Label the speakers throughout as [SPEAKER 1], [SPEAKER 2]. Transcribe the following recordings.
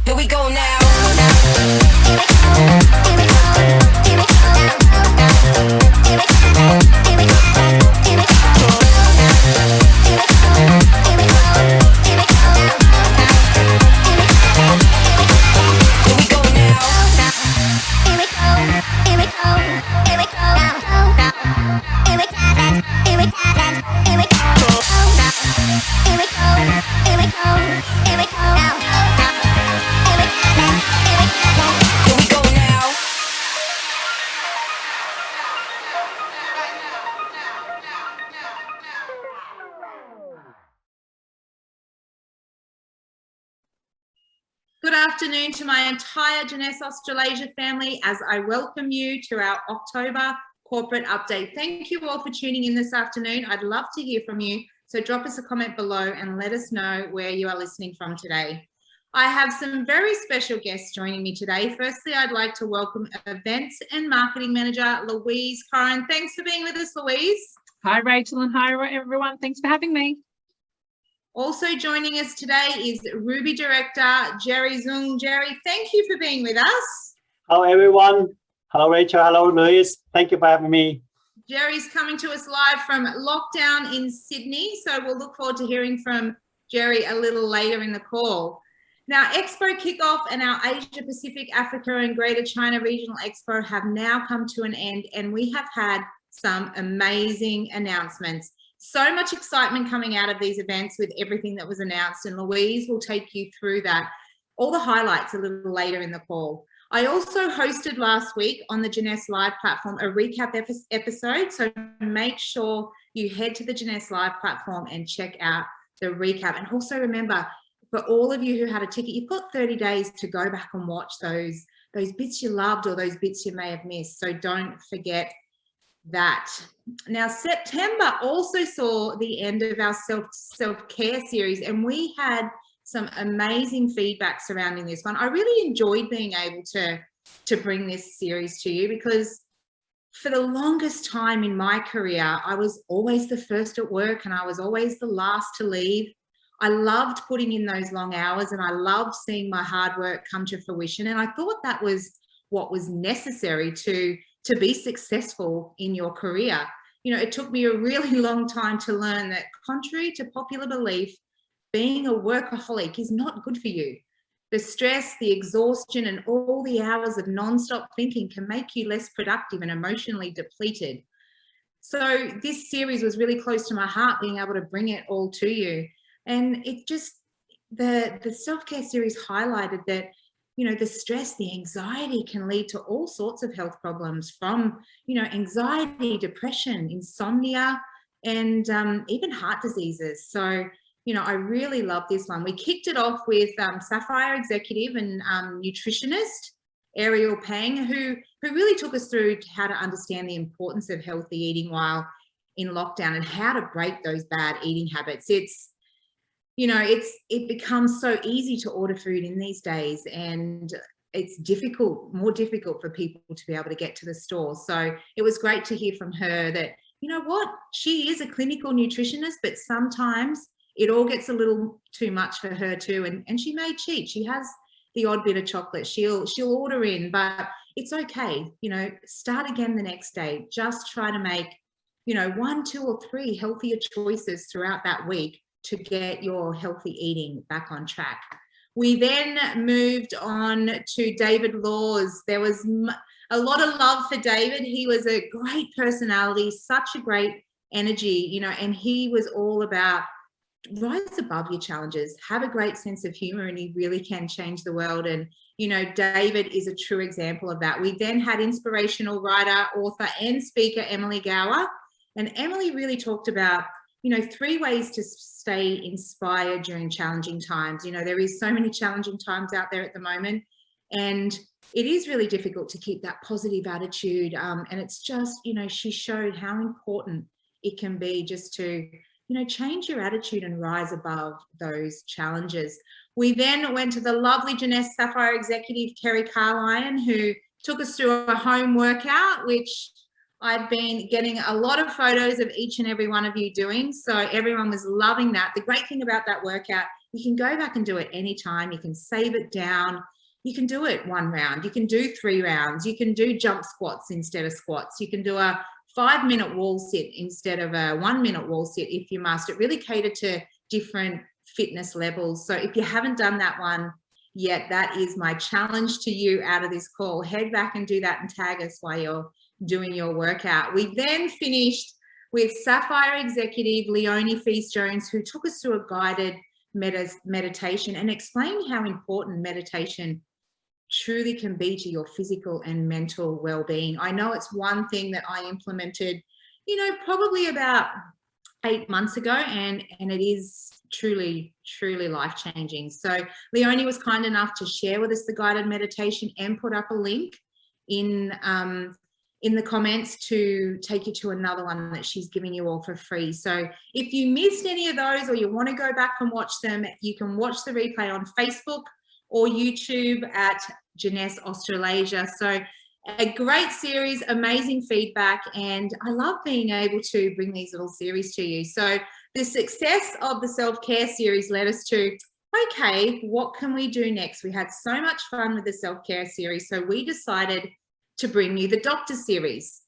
[SPEAKER 1] Here we go now.
[SPEAKER 2] Good afternoon to my entire Jeunesse Australasia family as I welcome you to our October corporate update. Thank you all for tuning in this afternoon. I'd love to hear from you, so drop us a comment below and let us know where you are listening from today. I have some very special guests joining me today. Firstly, I'd like to welcome Events and Marketing Manager, Louise Corrin. Thanks for being with us, Louise.
[SPEAKER 3] Hi, Rachel, and hi, everyone. Thanks for having me.
[SPEAKER 2] Also joining us today is Ruby Director, Jerry Zung. Jerry, thank you for being with us.
[SPEAKER 4] Hello, everyone. Hello, Rachel. Hello, Louise. Thank you for having me.
[SPEAKER 2] Jerry's coming to us live from lockdown in Sydney, so we'll look forward to hearing from Jerry a little later in the call. Now, Expo Kickoff and our Asia Pacific, Africa and Greater China Regional Expo have now come to an end, and we have had some amazing announcements. So much excitement coming out of these events with everything that was announced, and Louise will take you through that, all the highlights a little later in the call. I also hosted last week on the Jeunesse Live platform a recap episode, so make sure you head to the Jeunesse Live platform and check out the recap. And also remember, for all of you who had a ticket, you've got 30 days to go back and watch those bits you loved or those bits you may have missed, so don't forget that. Now, September also saw the end of our self-care series, and we had some amazing feedback surrounding this one. I really enjoyed being able to bring this series to you because for the longest time in my career, I was always the first at work and I was always the last to leave. I loved putting in those long hours and I loved seeing my hard work come to fruition, and I thought that was what was necessary to be successful in your career. You know, it took me a really long time to learn that, contrary to popular belief, being a workaholic is not good for you. The stress, the exhaustion, and all the hours of non-stop thinking can make you less productive and emotionally depleted. So this series was really close to my heart, being able to bring it all to you. And it just, the self-care series highlighted that, you know, the stress, the anxiety can lead to all sorts of health problems, from, you know, anxiety, depression, insomnia, and even heart diseases. So, you know, I really love this one. We kicked it off with Sapphire executive and nutritionist Ariel Pang, who really took us through how to understand the importance of healthy eating while in lockdown and how to break those bad eating habits. You know, it becomes so easy to order food in these days, and it's more difficult for people to be able to get to the store. So it was great to hear from her that, you know what, she is a clinical nutritionist, but sometimes it all gets a little too much for her too, and she may cheat. She has the odd bit of chocolate she'll order in, but it's okay. You know, start again the next day. Just try to make, you know, 1, 2 or 3 healthier choices throughout that week to get your healthy eating back on track. We then moved on to David Laws. There was a lot of love for David. He was a great personality, such a great energy, you know, and he was all about rise above your challenges, have a great sense of humor, and he really can change the world. And, you know, David is a true example of that. We then had inspirational writer, author, and speaker Emily Gower. And Emily really talked about, you know, 3 ways to stay inspired during challenging times. You know, there is so many challenging times out there at the moment, And it is really difficult to keep that positive attitude. And it's just, you know, she showed how important it can be just to, you know, change your attitude and rise above those challenges. We then went to the lovely Jeunesse Sapphire executive, Kerry Carlyon, who took us through a home workout, which I've been getting a lot of photos of each and every one of you doing. So everyone was loving that. The great thing about that workout, you can go back and do it anytime. You can save it down. You can do it 1 round. You can do 3 rounds. You can do jump squats instead of squats. You can do a 5-minute wall sit instead of a 1-minute wall sit if you must. It really catered to different fitness levels. So if you haven't done that one yet, that is my challenge to you out of this call. Head back and do that and tag us while you're doing your workout. We then finished with Sapphire executive Leonie Feast-Jones, who took us through a guided meditation and explained how important meditation truly can be to your physical and mental well-being. I know it's one thing that I implemented, you know, probably about 8 months ago, and it is truly life-changing. So Leonie was kind enough to share with us the guided meditation and put up a link in the comments to take you to another one that she's giving you all for free. So if you missed any of those or you want to go back and watch them, you can watch the replay on Facebook or YouTube at Jeunesse Australasia. So a great series, amazing feedback, and I love being able to bring these little series to you. So the success of the self-care series led us to, okay, what can we do next? We had so much fun with the self-care series, so we decided to bring you the Doctors series.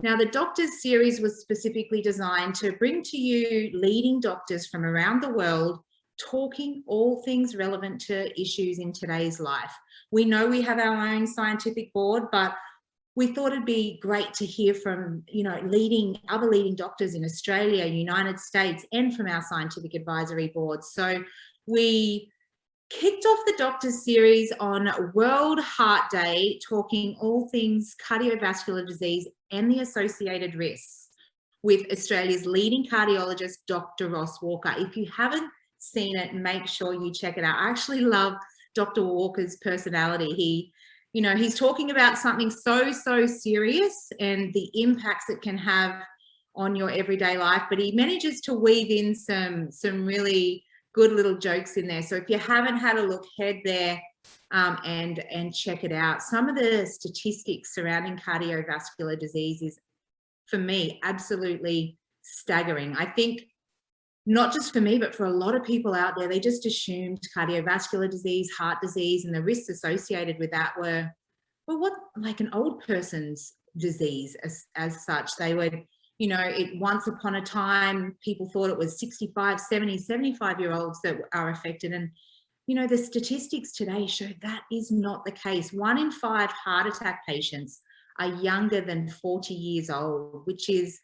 [SPEAKER 2] Now, the Doctors series was specifically designed to bring to you leading doctors from around the world talking all things relevant to issues in today's life. We know we have our own scientific board, but we thought it'd be great to hear from, you know, other leading doctors in Australia, United States, and from our scientific advisory board. So we kicked off the Doctors series on World Heart Day, talking all things cardiovascular disease and the associated risks with Australia's leading cardiologist, Dr. Ross Walker. If you haven't seen it, make sure you check it out. I actually love Dr. Walker's personality. He's talking about something so serious and the impacts it can have on your everyday life, but he manages to weave in some really good little jokes in there. So if you haven't had a look, head there and check it out. Some of the statistics surrounding cardiovascular disease is, for me, absolutely staggering. I think not just for me, but for a lot of people out there, they just assumed cardiovascular disease, heart disease, and the risks associated with that were, well, what, like an old person's disease as such. They would, once upon a time, people thought it was 65, 70, 75-year-olds that are affected. And, the statistics today show that is not the case. 1 in 5 heart attack patients are younger than 40 years old, which is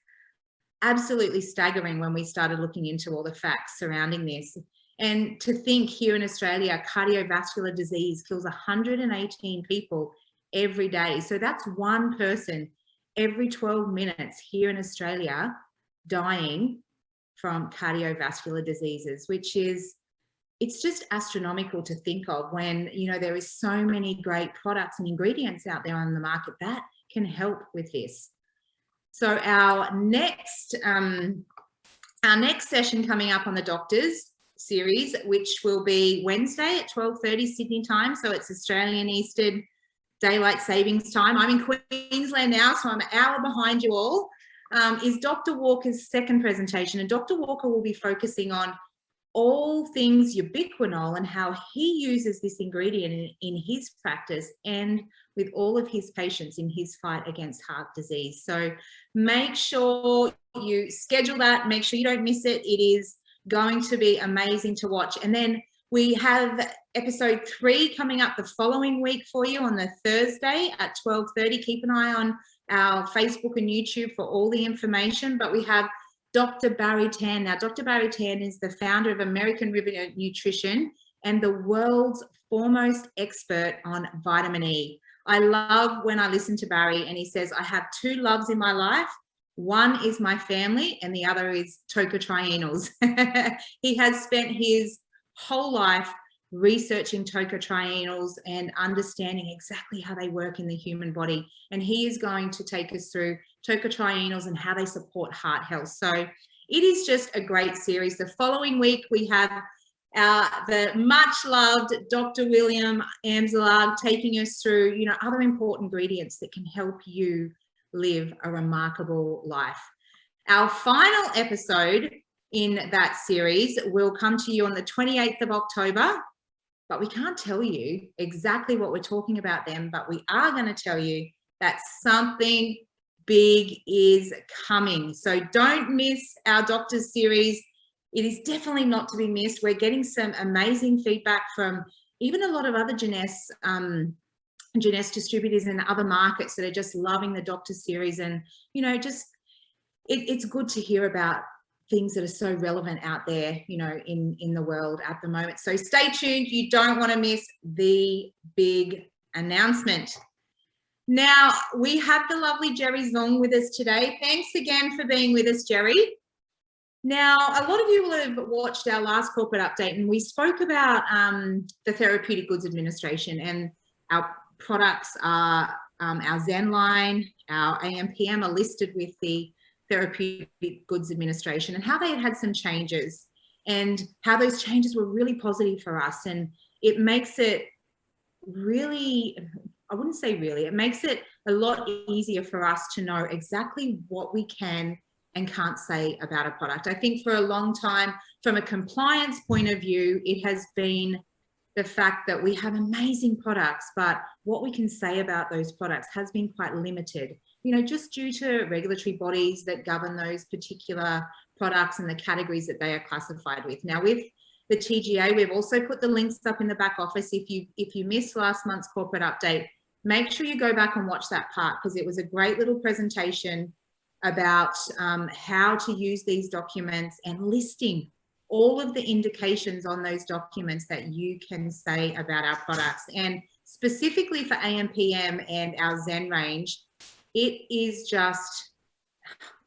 [SPEAKER 2] absolutely staggering when we started looking into all the facts surrounding this. And to think here in Australia, cardiovascular disease kills 118 people every day. So that's 1 person every 12 minutes here in Australia dying from cardiovascular diseases, which is, it's just astronomical to think of when, there is so many great products and ingredients out there on the market that can help with this. So our next session coming up on the Doctors series, which will be Wednesday at 12:30 Sydney time. So it's Australian Eastern Daylight Savings Time. I'm in Queensland now, so I'm an hour behind you all, is Dr. Walker's second presentation. And Dr. Walker will be focusing on all things ubiquinol and how he uses this ingredient in his practice and with all of his patients in his fight against heart disease. So make sure you schedule that, make sure you don't miss it. It is going to be amazing to watch. And then we have episode 3 coming up the following week for you on the Thursday at 12:30. Keep an eye on our Facebook and YouTube for all the information, but we have Dr. Barry Tan. Now, Dr. Barry Tan is the founder of American River Nutrition and the world's foremost expert on vitamin E. I love when I listen to Barry and he says, I have 2 loves in my life. One is my family and the other is tocotrienols. He has spent his whole life researching tocotrienols and understanding exactly how they work in the human body. And he is going to take us through tocotrienols and how they support heart health. So it is just a great series. The following week, we have the much loved Dr. William Amzalag taking us through, you know, other important ingredients that can help you live a remarkable life. Our final episode in that series will come to you on the 28th of October, but we can't tell you exactly what we're talking about then, but we are going to tell you that something big is coming. So don't miss our doctors series. It is definitely not to be missed. We're getting some amazing feedback from even a lot of other Jeunesse distributors in other markets that are just loving the doctor series. And, you know, just it's good to hear about things that are so relevant out there, you know, in the world at the moment. So stay tuned. You don't want to miss the big announcement. Now, we have the lovely Jerry Zong with us today. Thanks again for being with us, Jerry. Now, a lot of you will have watched our last corporate update, and we spoke about the Therapeutic Goods Administration, and our products are our Zen line, our AMPM are listed with the Therapeutic Goods Administration, and how they had some changes and how those changes were really positive for us. And it makes it really, I wouldn't say really, it makes it a lot easier for us to know exactly what we can and can't say about a product. I think for a long time, from a compliance point of view, it has been the fact that we have amazing products, but what we can say about those products has been quite limited, you know, just due to regulatory bodies that govern those particular products and the categories that they are classified with. Now, with the TGA, we've also put the links up in the back office. If you missed last month's corporate update, make sure you go back and watch that part, because it was a great little presentation about how to use these documents and listing all of the indications on those documents that you can say about our products. And specifically for AMPM and our Zen range, it is just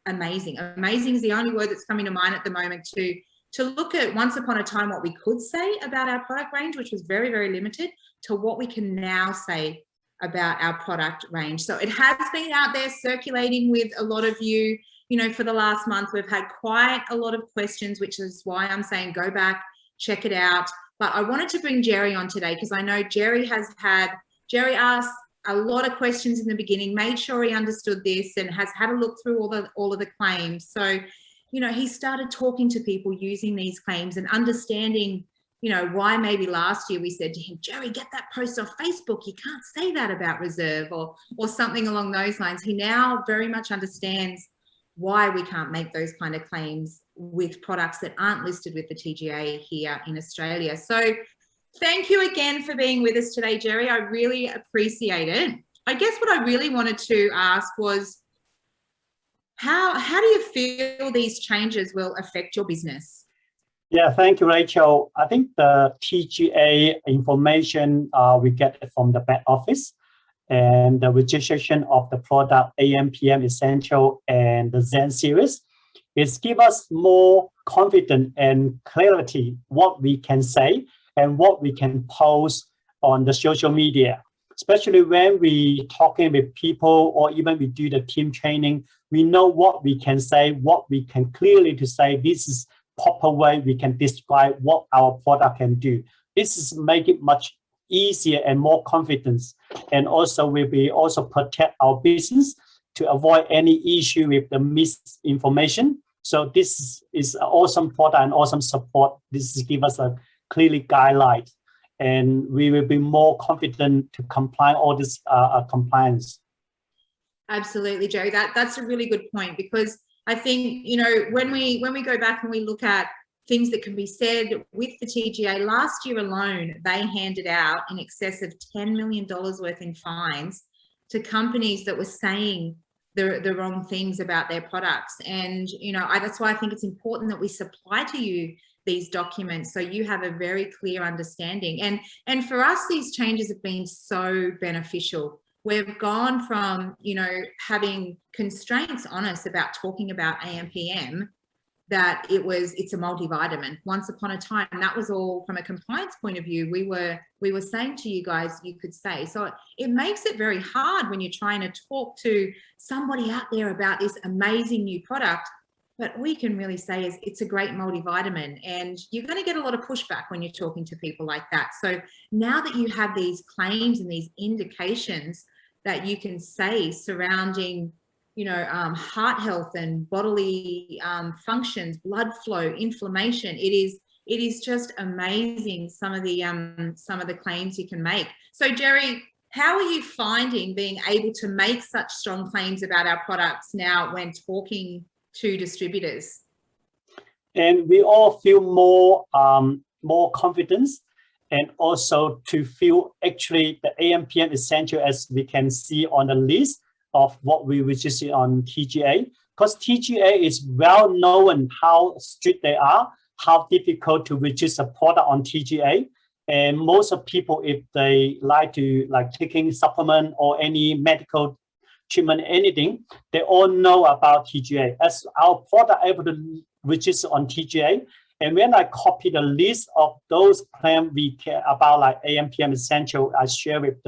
[SPEAKER 2] amazing. Amazing is the only word that's coming to mind at the moment to look at once upon a time what we could say about our product range, which was very, very limited, to what we can now say about our product range. So it has been out there circulating with a lot of you. You know, for the last month, we've had quite a lot of questions, which is why I'm saying go back, check it out. But I wanted to bring Jerry on today because I know Jerry asked a lot of questions in the beginning, made sure he understood this and has had a look through all of the claims. So, you know, he started talking to people using these claims and understanding, you know, why maybe last year we said to him, Jerry, get that post off Facebook. You can't say that about reserve or something along those lines. He now very much understands why we can't make those kind of claims with products that aren't listed with the TGA here in Australia. So thank you again for being with us today, Jerry. I really appreciate it. I guess what I really wanted to ask was, how do you feel these changes will affect your business?
[SPEAKER 4] Yeah, thank you, Rachel. I think the TGA information we get it from the back office, and the registration of the product AMPM Essential and the Zen series is give us more confidence and clarity what we can say and what we can post on the social media. Especially when we talking with people or even we do the team training, we know what we can say, what we can clearly to say. This is proper way we can describe what our product can do. This is make it much easier and more confidence, and also we will also protect our business to avoid any issue with the misinformation. So this is an awesome product and awesome support. This is give us a clearly guideline, and we will be more confident to comply all this compliance.
[SPEAKER 2] Absolutely, Jerry. That's a really good point, because I think, you know, when we go back and we look at things that can be said with the TGA, last year alone, they handed out in excess of $10 million worth in fines to companies that were saying the wrong things about their products. And, you know, that's why I think it's important that we supply to you these documents so you have a very clear understanding. And for us, these changes have been so beneficial. We've gone from, you know, having constraints on us about talking about AMPM that it's a multivitamin. Once upon a time, that was all from a compliance point of view. We were saying to you guys, you could say. So it makes it very hard when you're trying to talk to somebody out there about this amazing new product. But we can really say is it's a great multivitamin, and you're going to get a lot of pushback when you're talking to people like that. So now that you have these claims and these indications that you can say surrounding, heart health and bodily functions, blood flow, inflammation, it is just amazing some of the claims you can make. So Jerry, how are you finding being able to make such strong claims about our products now when talking to distributors?
[SPEAKER 4] And we all feel more confidence, and also to feel actually the AMPM essential, as we can see on the list of what we register on TGA, because TGA is well known how strict they are, how difficult to register product on TGA. And most of people, if they like to taking supplement or any medical treatment, anything, they all know about TGA. As our product able to register on TGA, and when I copy the list of those claims we care about, AMPM essential, I share it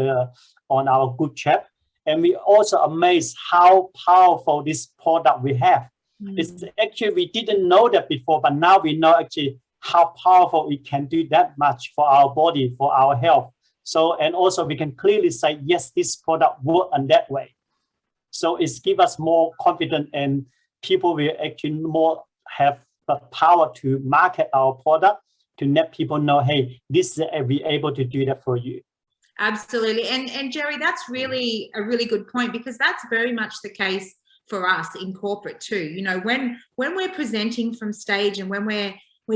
[SPEAKER 4] on our group chat. And we also amazed how powerful this product we have. It's actually, we didn't know that before, but now we know actually how powerful it can do that much for our body, for our health. So, and also we can clearly say, yes, this product works in that way. So it's give us more confidence, and people will actually more have the power to market our product, to let people know, hey, this is we able to do that for you.
[SPEAKER 2] Absolutely. And Jerry, that's really a really good point, because that's very much the case for us in corporate too. When we're presenting from stage and when we're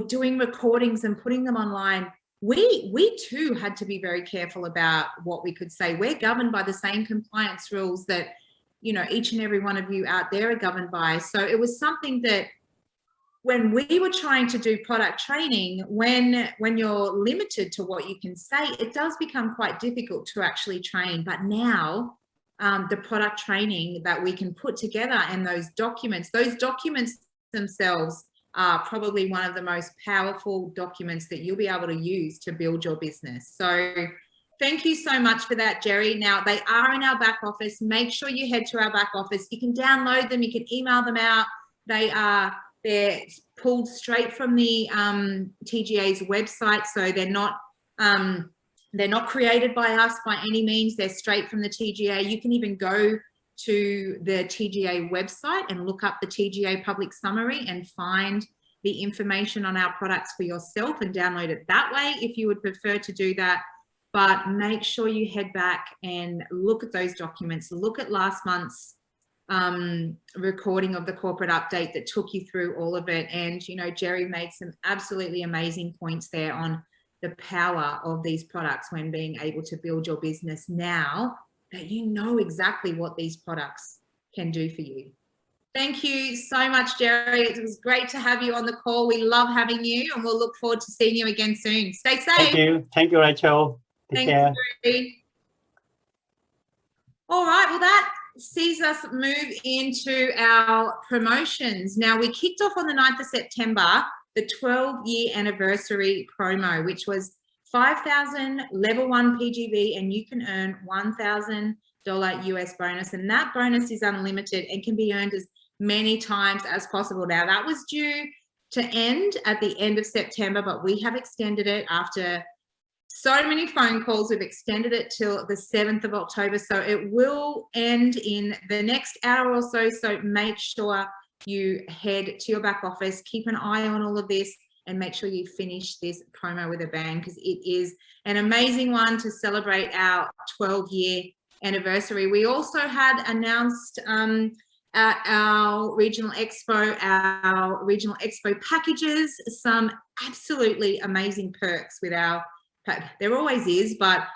[SPEAKER 2] doing recordings and putting them online, we too had to be very careful about what we could say. We're governed by the same compliance rules that, each and every one of you out there are governed by. So it was something that when we were trying to do product training, when you're limited to what you can say, it does become quite difficult to actually train. But now the product training that we can put together and those documents themselves are probably one of the most powerful documents that you'll be able to use to build your business. So thank you so much for that, Jerry. Now, they are in our back office. Make sure you head to our back office. You can download them. You can email them out. They're pulled straight from the TGA's website, so they're not created by us by any means. They're straight from the TGA. You can even go to the TGA website and look up the TGA public summary and find the information on our products for yourself and download it that way if you would prefer to do that. But make sure you head back and look at those documents. Look at last month's recording of the corporate update that took you through all of it. And, Jerry made some absolutely amazing points there on the power of these products when being able to build your business now that you know exactly what these products can do for you. Thank you so much, Jerry. It was great to have you on the call. We love having you, and we'll look forward to seeing you again soon. Stay safe.
[SPEAKER 4] Thank you. Thank you, Rachel. Take care.
[SPEAKER 2] Jerry. All right, well, that sees us move into our promotions. Now, we kicked off on the 9th of September, the 12-year anniversary promo, which was 5,000 level 1 PGB, and you can earn $1,000 US bonus. And that bonus is unlimited and can be earned as many times as possible. Now, that was due to end at the end of September, but we have extended it after so many phone calls. We've extended it till the 7th of October. So it will end in the next hour or so. So make sure you head to your back office, keep an eye on all of this, and make sure you finish this promo with a bang, because it is an amazing one to celebrate our 12-year anniversary. We also had announced at our regional expo packages, some absolutely amazing perks with our, there always is, but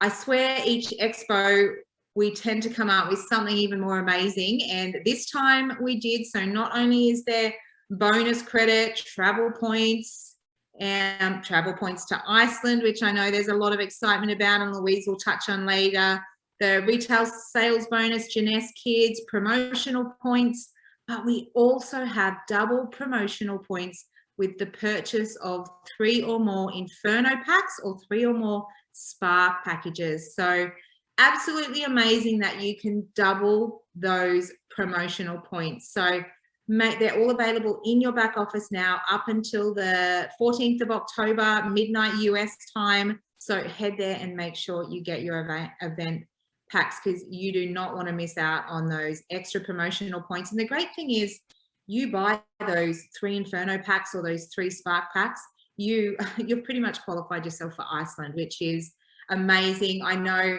[SPEAKER 2] I swear each expo we tend to come up with something even more amazing, and this time we did. So not only is there bonus credit, travel points, and travel points to Iceland, which I know there's a lot of excitement about, and Louise will touch on later, the retail sales bonus, Jeunesse kids, promotional points, but we also have double promotional points with the purchase of 3 or more Inferno packs or 3 or more Spark packages. So absolutely amazing that you can double those promotional points. So they're all available in your back office now up until the 14th of October, midnight US time. So head there and make sure you get your event packs, because you do not want to miss out on those extra promotional points. And the great thing is, you buy those 3 Inferno packs or those 3 Spark packs, you've pretty much qualified yourself for Iceland, which is amazing. I know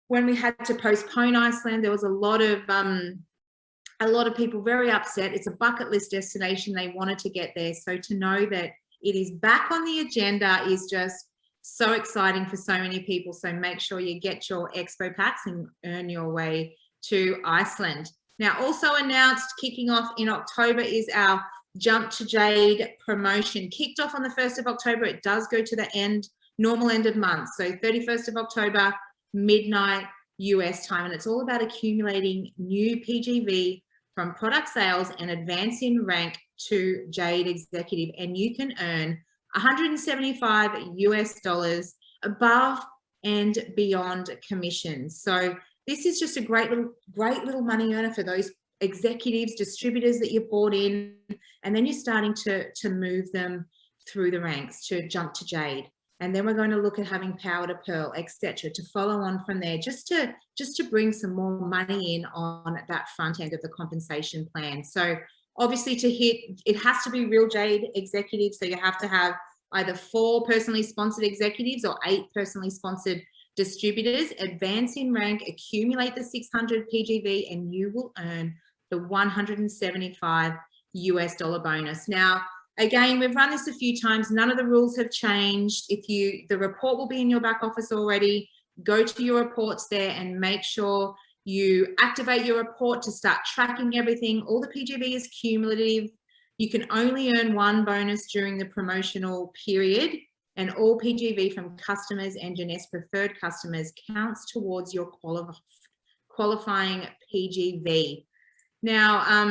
[SPEAKER 2] when we had to postpone Iceland, there was a lot of people very upset. It's a bucket list destination. They wanted to get there. So to know that it is back on the agenda is just so exciting for so many people. So make sure you get your expo packs and earn your way to Iceland. Now, also announced, kicking off in October, is our Jump to Jade promotion. Kicked off on the 1st of October. It does go to the normal end of month. So 31st of October, midnight US time. And it's all about accumulating new PGV from product sales and advancing rank to Jade Executive. And you can earn $175 US above and beyond commissions. So this is just a great little money earner for those executives, distributors that you've brought in, and then you're starting to move them through the ranks to Jump to Jade. And then we're going to look at having Power to Pearl, etc., to follow on from there, just to bring some more money in on that front end of the compensation plan. So obviously to hit, it has to be real Jade executives. So you have to have either 4 personally sponsored executives or 8 personally sponsored distributors. Advance in rank, accumulate the 600 PGV, and you will earn the $175 US bonus. Now, again, we've run this a few times. None of the rules have changed. The report will be in your back office already. Go to your reports there and make sure you activate your report to start tracking everything. All the PGV is cumulative. You can only earn 1 bonus during the promotional period, and all PGV from customers and Jeunesse preferred customers counts towards your qualifying PGV. Now,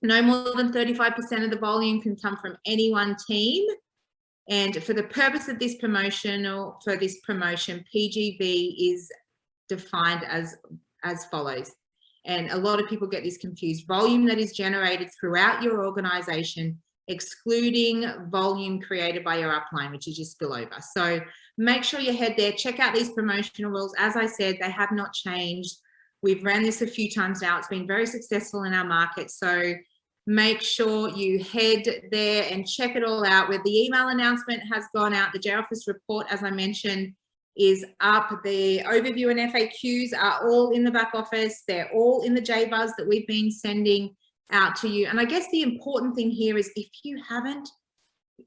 [SPEAKER 2] no more than 35% of the volume can come from any one team. And for the purpose of this promotion, PGV is defined as follows. And a lot of people get this confused. Volume that is generated throughout your organization, excluding volume created by your upline, which is your spillover. So make sure you head there, check out these promotional rules. As I said, they have not changed. We've ran this a few times now. It's been very successful in our market. So make sure you head there and check it all out. Where the email announcement has gone out, the J Office report, as I mentioned, is up. The overview and FAQs are all in the back office. They're all in the JBuzz that we've been sending out to you. And I guess the important thing here is, if you haven't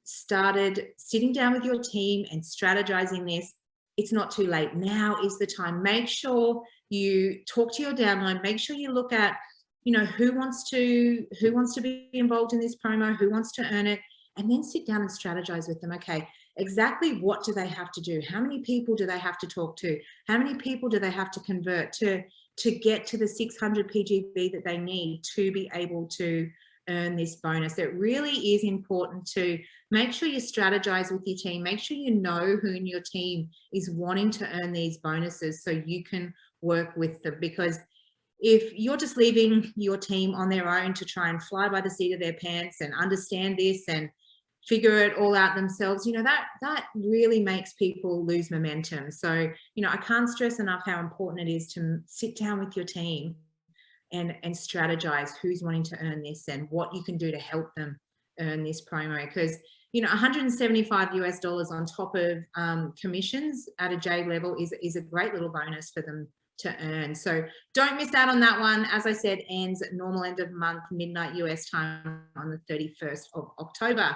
[SPEAKER 2] started sitting down with your team and strategizing this, it's not too late. Now is the time. Make sure you talk to your downline. Make sure you look at, who wants to be involved in this promo, who wants to earn it, and then sit down and strategize with them. Okay, exactly what do they have to do? How many people do they have to talk to? How many people do they have to convert to get to the 600 PGV that they need to be able to earn this bonus? It really is important to make sure you strategize with your team. Make sure you know who in your team is wanting to earn these bonuses so you can work with them. Because if you're just leaving your team on their own to try and fly by the seat of their pants and understand this and figure it all out themselves, that really makes people lose momentum. So, I can't stress enough how important it is to sit down with your team and strategize who's wanting to earn this and what you can do to help them earn this promo. Because, $175 US on top of commissions at a J level is a great little bonus for them to earn. So don't miss out on that one. As I said, ends normal end of month, midnight US time on the 31st of October.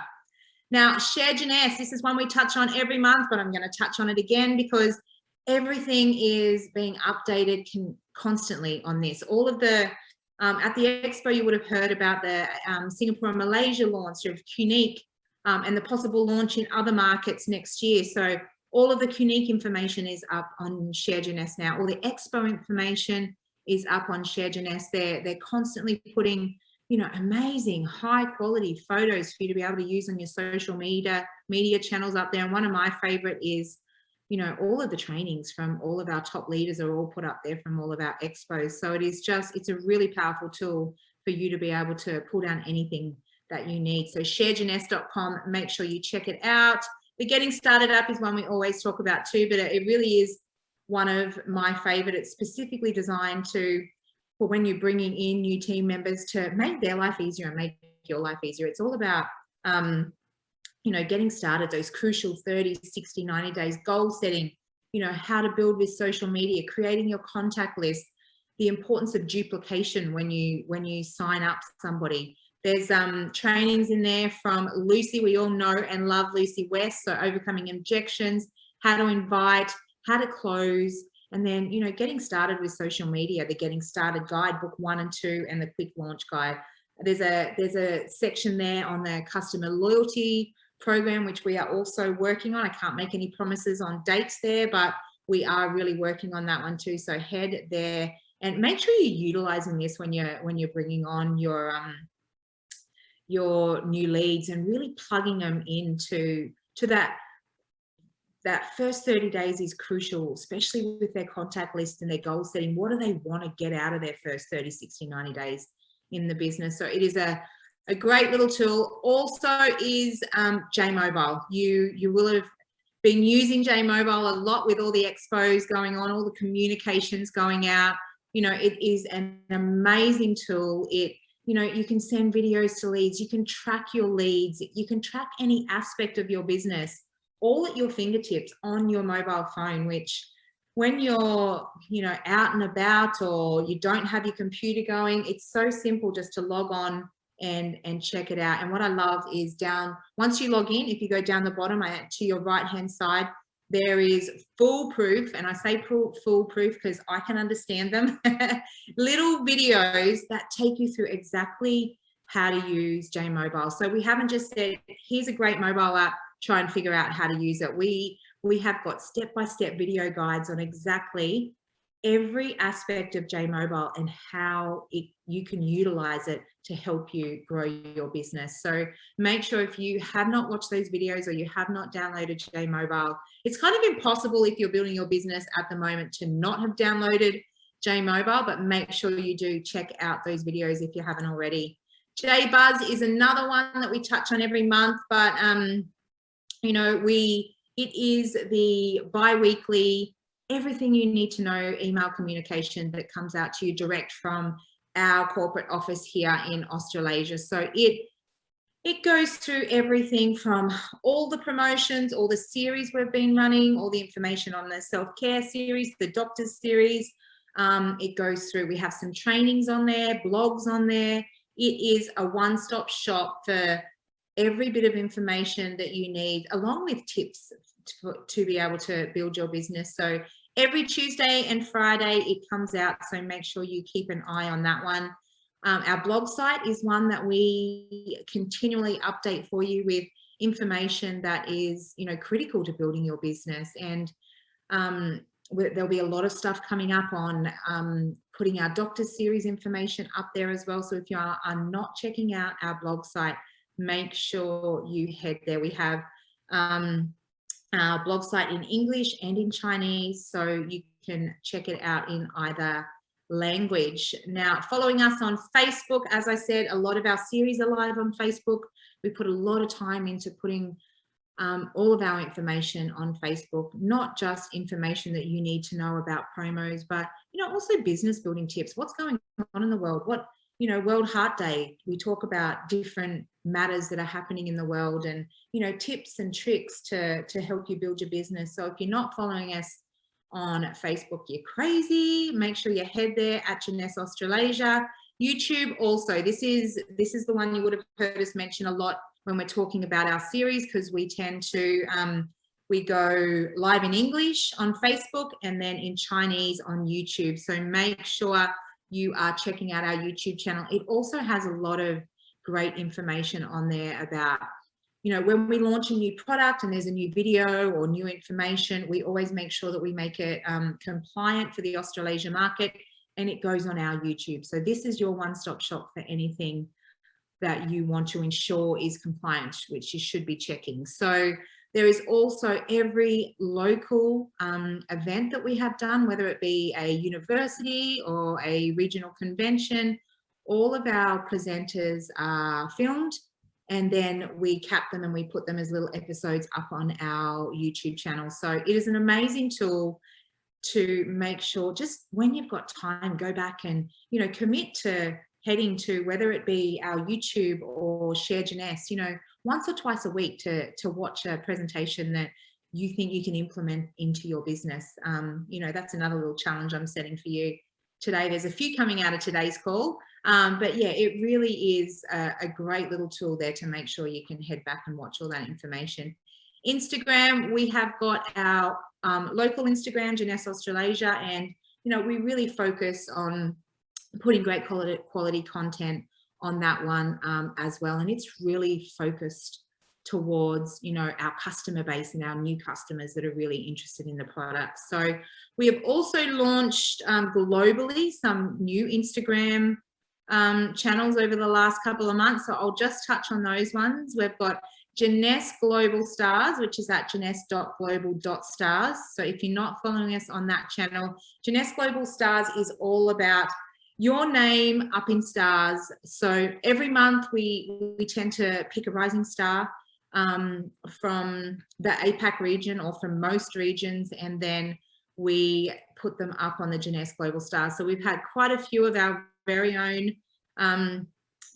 [SPEAKER 2] Now, Share Jeunesse, this is one we touch on every month, but I'm going to touch on it again because everything is being updated constantly on this. All of the, at the expo, you would have heard about the Singapore and Malaysia launch of Qunique and the possible launch in other markets next year. So all of the Qunique information is up on Share Jeunesse now. All the expo information is up on Jeunesse. They're constantly putting, you know, amazing high quality photos for you to be able to use on your social media channels up there. And one of my favorite is, you know, all of the trainings from all of our top leaders are all put up there from all of our expos. So it's a really powerful tool for you to be able to pull down anything that you need. So sharejeunesse.com, make sure you check it out. The Getting Started app is one we always talk about too, but it really is one of my favorite. It's specifically designed for when you're bringing in new team members to make their life easier and make your life easier. It's all about, you know, getting started, those crucial 30, 60, 90 days, goal setting, you know, how to build with social media, creating your contact list, the importance of duplication when you sign up somebody. There's trainings in there from Lucy, we all know and love Lucy West, so overcoming objections, how to invite, how to close, and then, you know, getting started with social media, the Getting Started Guide, book 1 and 2, and the Quick Launch Guide. There's a section there on the customer loyalty program, which we are also working on. I can't make any promises on dates there, but we are really working on that one too. So head there and make sure you're utilizing this when you're bringing on your new leads and really plugging them into that first 30 days is crucial, especially with their contact list and their goal setting. What do they want to get out of their first 30, 60, 90 days in the business? So it is a great little tool. Also is J-Mobile. You will have been using J-Mobile a lot with all the expos going on, all the communications going out. You know, it is an amazing tool. You know, you can send videos to leads, you can track your leads, you can track any aspect of your business all at your fingertips on your mobile phone, which when you're, you know, out and about or you don't have your computer going, it's so simple just to log on and check it out. And what I love is once you log in, if you go down the bottom to your right hand side, there is foolproof, and I say foolproof because I can understand them, little videos that take you through exactly how to use J-Mobile. So we haven't just said, here's a great mobile app, try and figure out how to use it. We have got step-by-step video guides on exactly every aspect of J-Mobile and how you can utilize it to help you grow your business. So make sure if you have not watched those videos or you have not downloaded J-Mobile, it's kind of impossible if you're building your business at the moment to not have downloaded J-Mobile, but make sure you do check out those videos if you haven't already. J-Buzz is another one that we touch on every month, but you know, it is the bi-weekly, everything you need to know email communication that comes out to you direct from our corporate office here in Australasia. So it goes through everything from all the promotions, all the series we've been running, all the information on the self-care series, the doctors series. It goes through, we have some trainings on there, blogs on there. It is a one-stop shop for every bit of information that you need, along with tips to be able to build your business. So every Tuesday and Friday it comes out, so make sure you keep an eye on that one. Our blog site is one that we continually update for you with information that is, you know, critical to building your business. And there'll be a lot of stuff coming up on putting our doctors series information up there as well. So if you are not checking out our blog site, make sure you head there. We have our blog site in English and in Chinese, so you can check it out in either language. Now, following us on Facebook, as I said, a lot of our series are live on Facebook. We put a lot of time into putting all of our information on Facebook, not just information that you need to know about promos, but, you know, also business building tips. What's going on in the world? You know, World Heart Day, we talk about different matters that are happening in the world and, you know, tips and tricks to help you build your business. So if you're not following us on Facebook, you're crazy. Make sure you head there at Jeunesse Australasia. YouTube also, this is the one you would have heard us mention a lot when we're talking about our series, because we tend to, we go live in English on Facebook and then in Chinese on YouTube. So make sure you are checking out our YouTube channel. It also has a lot of great information on there about, you know, when we launch a new product and there's a new video or new information, we always make sure that we make it compliant for the Australasia market. and it goes on our YouTube. So this is your one-stop shop for anything that you want to ensure is compliant, which you should be checking. So there is also every local event that we have done, whether it be a university or a regional convention. All of our presenters are filmed, and then we cap them and we put them as little episodes up on our YouTube channel. So it is an amazing tool to make sure, just when you've got time, go back and, you know, commit to heading to, whether it be our YouTube or Share Jeunesse, you know, once or twice a week to watch a presentation that you think you can implement into your business. You know, that's another little challenge I'm setting for you today. There's a few coming out of today's call, but yeah, it really is a great little tool there to make sure you can head back and watch all that information. Instagram, we have got our local Instagram, Jeunesse Australasia, and, you know, we really focus on putting great quality content on that one as well. And it's really focused towards, you know, our customer base and our new customers that are really interested in the product. So we have also launched globally some new Instagram channels over the last couple of months. So I'll just touch on those ones. We've got Jeunesse Global Stars, which is at jeunesse.global.stars. So if you're not following us on that channel, Jeunesse Global Stars is all about your name up in stars. So every month we tend to pick a rising star from the APAC region or from most regions, and then we put them up on the Jeunesse Global Stars. So we've had quite a few of our very own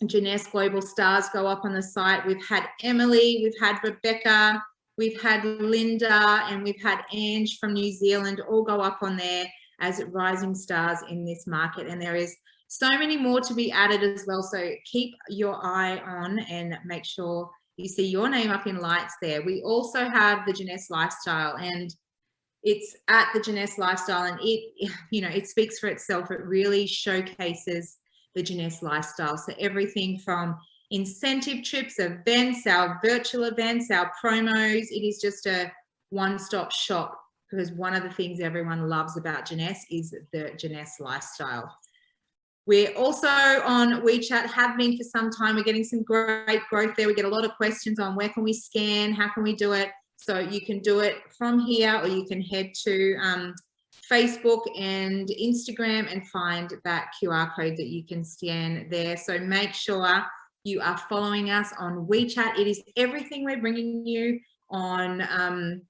[SPEAKER 2] Jeunesse Global Stars go up on the site. We've had Emily, we've had Rebecca, we've had Linda, and we've had Ange from New Zealand all go up on there as rising stars in this market. And there is so many more to be added as well. So keep your eye on and make sure you see your name up in lights there. We also have the Jeunesse Lifestyle, and it's at the Jeunesse Lifestyle, and it, you know, it speaks for itself. It really showcases the Jeunesse Lifestyle. So everything from incentive trips, events, our virtual events, our promos, it is just a one-stop shop, because one of the things everyone loves about Jeunesse is the Jeunesse Lifestyle. We're also on WeChat, have been for some time. We're getting some great growth there. We get a lot of questions on where can we scan, how can we do it? So you can do it from here, or you can head to Facebook and Instagram and find that QR code that you can scan there. So make sure you are following us on WeChat. It is everything we're bringing you on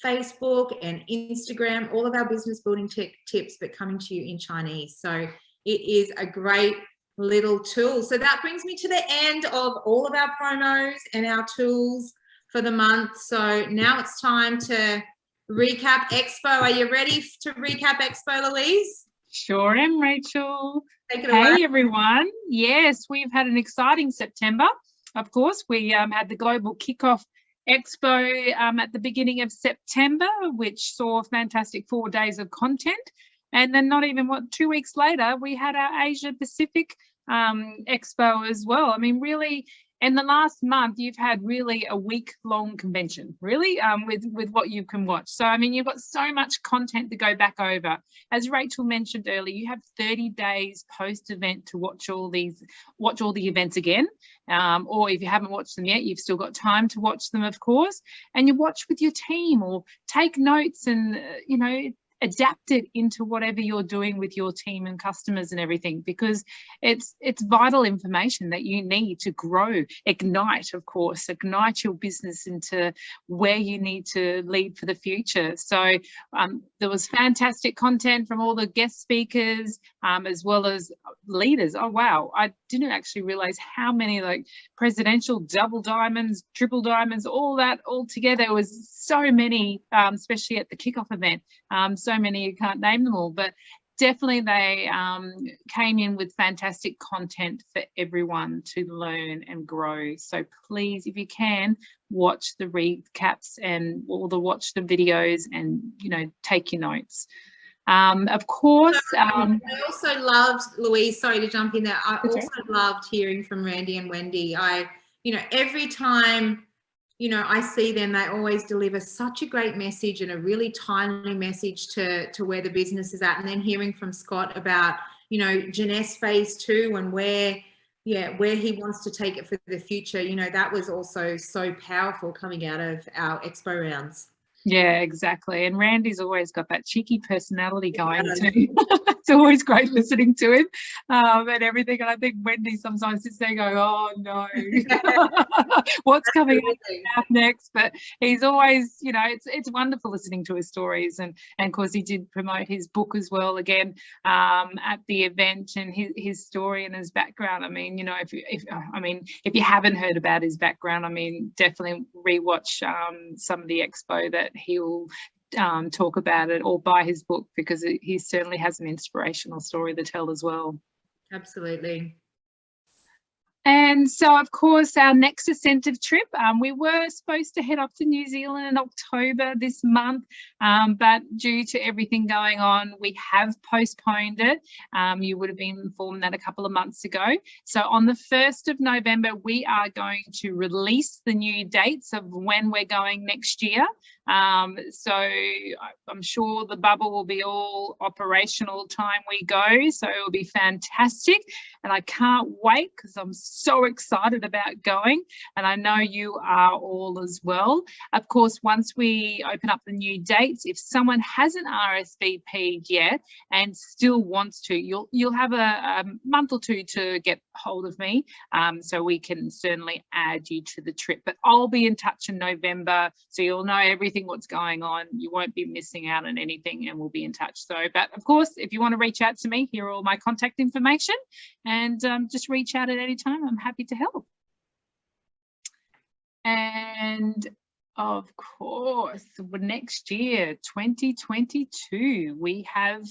[SPEAKER 2] Facebook and Instagram, all of our business building tips, but coming to you in Chinese. So it is a great little tool. So that brings me to the end of all of our promos and our tools for the month. So now it's time to recap Expo. Are you ready to recap Expo, Louise?
[SPEAKER 3] Sure am, Rachel.
[SPEAKER 2] Take it away.
[SPEAKER 3] Hey, everyone. Yes, we've had an exciting September. Of course, we had the Global Kickoff Expo at the beginning of September, which saw fantastic 4 days of content. And then not even 2 weeks later, we had our Asia Pacific Expo as well. I mean, really, in the last month, you've had really a week-long convention, really, with what you can watch. So, I mean, you've got so much content to go back over. As Rachel mentioned earlier, you have 30 days post-event to watch all the events again. Or if you haven't watched them yet, you've still got time to watch them, of course. And you watch with your team or take notes and, you know, adapt it into whatever you're doing with your team and customers and everything, because it's vital information that you need to grow, ignite your business into where you need to lead for the future. So there was fantastic content from all the guest speakers as well as leaders. Oh wow, I didn't actually realize how many, like, presidential double diamonds, triple diamonds, all that all together. It was so many, especially at the kickoff event. So many, you can't name them all, but definitely they came in with fantastic content for everyone to learn and grow. So please, if you can, watch the recaps and watch the videos and, you know, take your notes. Of course.
[SPEAKER 2] I also loved, Louise, sorry to jump in there. I also loved hearing from Randy and Wendy. You know, every time, you know, I see them, they always deliver such a great message and a really timely message to where the business is at. And then hearing from Scott about, you know, Jeunesse phase 2 and where he wants to take it for the future, you know, that was also so powerful coming out of our expo rounds.
[SPEAKER 3] Yeah, exactly. And Randy's always got that cheeky personality going too. It's always great listening to him and everything. And I think Wendy sometimes sits there and go, oh no, what's coming out next? But he's always, you know, it's wonderful listening to his stories. And of course he did promote his book as well again at the event, and his story and his background. I mean, you know, if you haven't heard about his background, I mean, definitely rewatch some of the expo that he'll talk about it, or buy his book, because he certainly has an inspirational story to tell as well.
[SPEAKER 2] Absolutely.
[SPEAKER 3] And so, of course, our next incentive trip, we were supposed to head off to New Zealand in October this month, but due to everything going on, we have postponed it. You would have been informed that a couple of months ago. So on the 1st of November, we are going to release the new dates of when we're going next year. So I'm sure the bubble will be all operational time we go, so it will be fantastic, and I can't wait because I'm so excited about going, and I know you are all as well. Of course, once we open up the new dates, if someone hasn't RSVP'd yet and still wants to, you'll have a month or two to get hold of me, so we can certainly add you to the trip. But I'll be in touch in November, so you'll know everything what's going on. You won't be missing out on anything, and we'll be in touch. So, but of course, if you want to reach out to me, here are all my contact information, and just reach out at any time. I'm happy to help. And of course, next year, 2022, we have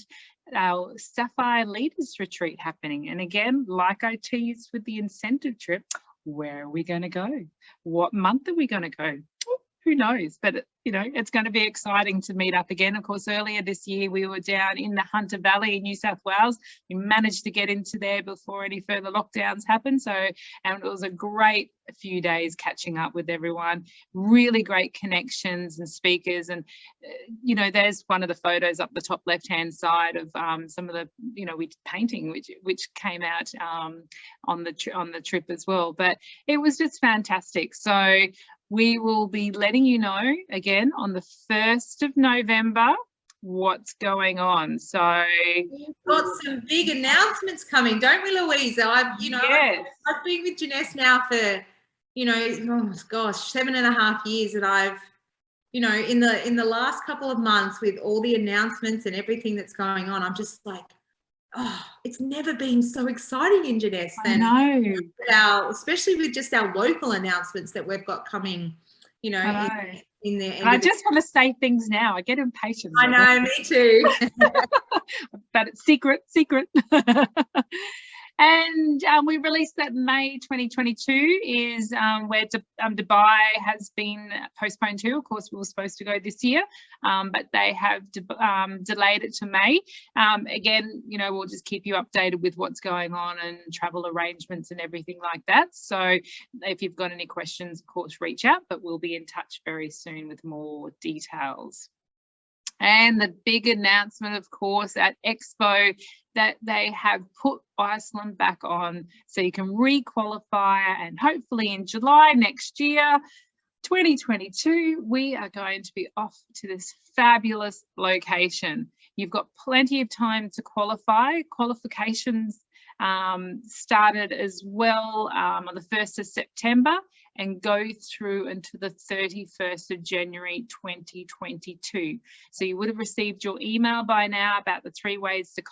[SPEAKER 3] our Sapphire Leaders Retreat happening. And again, like I teased with the incentive trip, where are we going to go? What month are we going to go? Who knows? But, you know, it's going to be exciting to meet up again. Of course, earlier this year, we were down in the Hunter Valley in New South Wales. We managed to get into there before any further lockdowns happened. So, and it was a great few days catching up with everyone. Really great connections and speakers. And, you know, there's one of the photos up the top left-hand side of some of the, you know, we did painting, which came out on the trip as well. But it was just fantastic. So we will be letting you know again on the 1st of November what's going on. So
[SPEAKER 2] we've got some big announcements coming, don't we, Louisa? I've been with Jeunesse now for, you know, oh gosh, 7.5 years, and I've, you know, in the last couple of months with all the announcements and everything that's going on, I'm just like, oh, it's never been so exciting in Jeunesse than especially with just our local announcements that we've got coming, you know, in there.
[SPEAKER 3] I just want to say things now. I get impatient.
[SPEAKER 2] I know, me too.
[SPEAKER 3] But it's secret. And we released that May 2022 is where Dubai has been postponed to. Of course, we were supposed to go this year, but they have delayed it to May. Again, you know, we'll just keep you updated with what's going on and travel arrangements and everything like that. So if you've got any questions, of course, reach out, but we'll be in touch very soon with more details. And the big announcement, of course, at Expo, that they have put Iceland back on, so you can re-qualify, and hopefully in July next year, 2022, we are going to be off to this fabulous location. You've got plenty of time to qualify. Qualifications started as well on the 1st of September and go through until the 31st of January 2022. So you would have received your email by now about the 3 ways to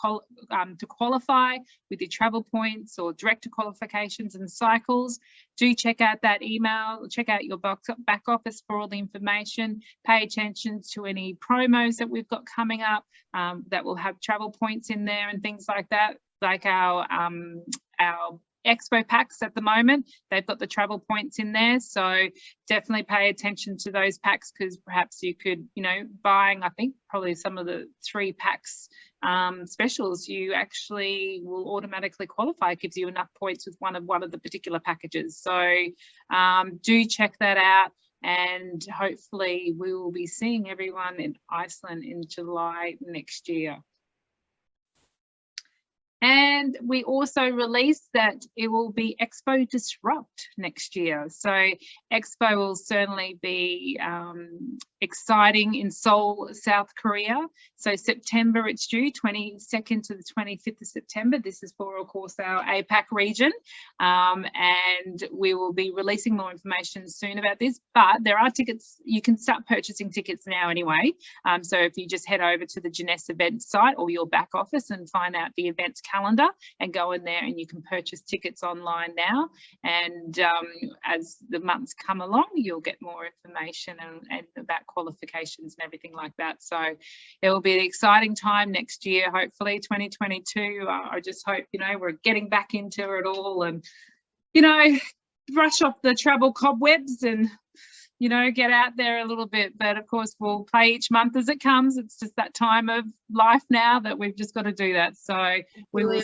[SPEAKER 3] qualify with your travel points or direct to qualifications and cycles. Do check out that email, check out your back office for all the information. Pay attention to any promos that we've got coming up that will have travel points in there and things like that, like our expo packs at the moment. They've got the travel points in there, so definitely pay attention to those packs, because perhaps you could, you know, buying, I think probably some of the 3 packs specials, you actually will automatically qualify. It gives you enough points with one of the particular packages. So do check that out. and hopefully we will be seeing everyone in Iceland in July next year. And we also released that it will be Expo Disrupt next year. So Expo will certainly be exciting in Seoul, South Korea. So September, it's due 22nd to the 25th of September. This is for, of course, our APAC region. And we will be releasing more information soon about this, but there are tickets. You can start purchasing tickets now anyway. So if you just head over to the Jeunesse event site or your back office and find out the events calendar and go in there, and you can purchase tickets online now. And as the months come along, you'll get more information and about qualifications and everything like that. So it will be an exciting time next year, hopefully 2022. I just hope, you know, we're getting back into it all and, you know, brush off the travel cobwebs and, you know, get out there a little bit. But of course, we'll play each month as it comes. It's just that time of life now that we've just got to do that. So we will.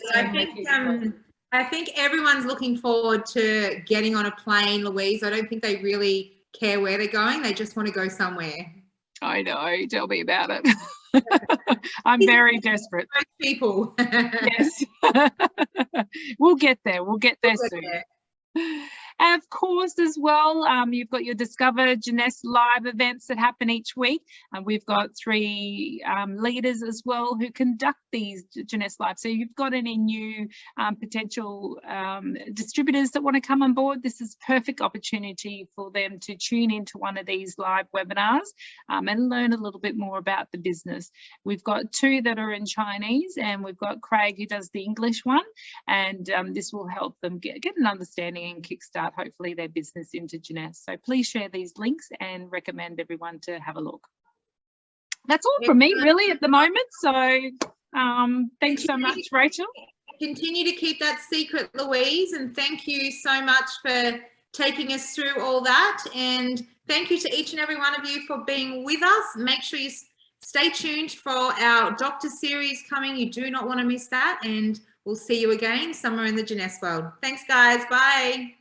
[SPEAKER 2] I think everyone's looking forward to getting on a plane, Louise. I don't think they really care where they're going. They just want to go somewhere.
[SPEAKER 3] I know. Tell me about it. I'm very desperate.
[SPEAKER 2] People.
[SPEAKER 3] Yes. We'll get there. We'll get there soon. And of course, as well, you've got your Discover Jeunesse live events that happen each week. And we've got 3 leaders as well who conduct these Jeunesse live. So you've got any new potential distributors that want to come on board, this is perfect opportunity for them to tune into one of these live webinars and learn a little bit more about the business. We've got 2 that are in Chinese, and we've got Craig who does the English one. And this will help them get an understanding and kickstart hopefully their business into Jeunesse. So please share these links and recommend everyone to have a look. That's all from me really at the moment. So thanks so much, Rachel.
[SPEAKER 2] Continue to keep that secret, Louise, and thank you so much for taking us through all that. And thank you to each and every one of you for being with us. Make sure you stay tuned for our Doctor series coming. You do not want to miss that. And we'll see you again somewhere in the Jeunesse world. Thanks, guys. Bye.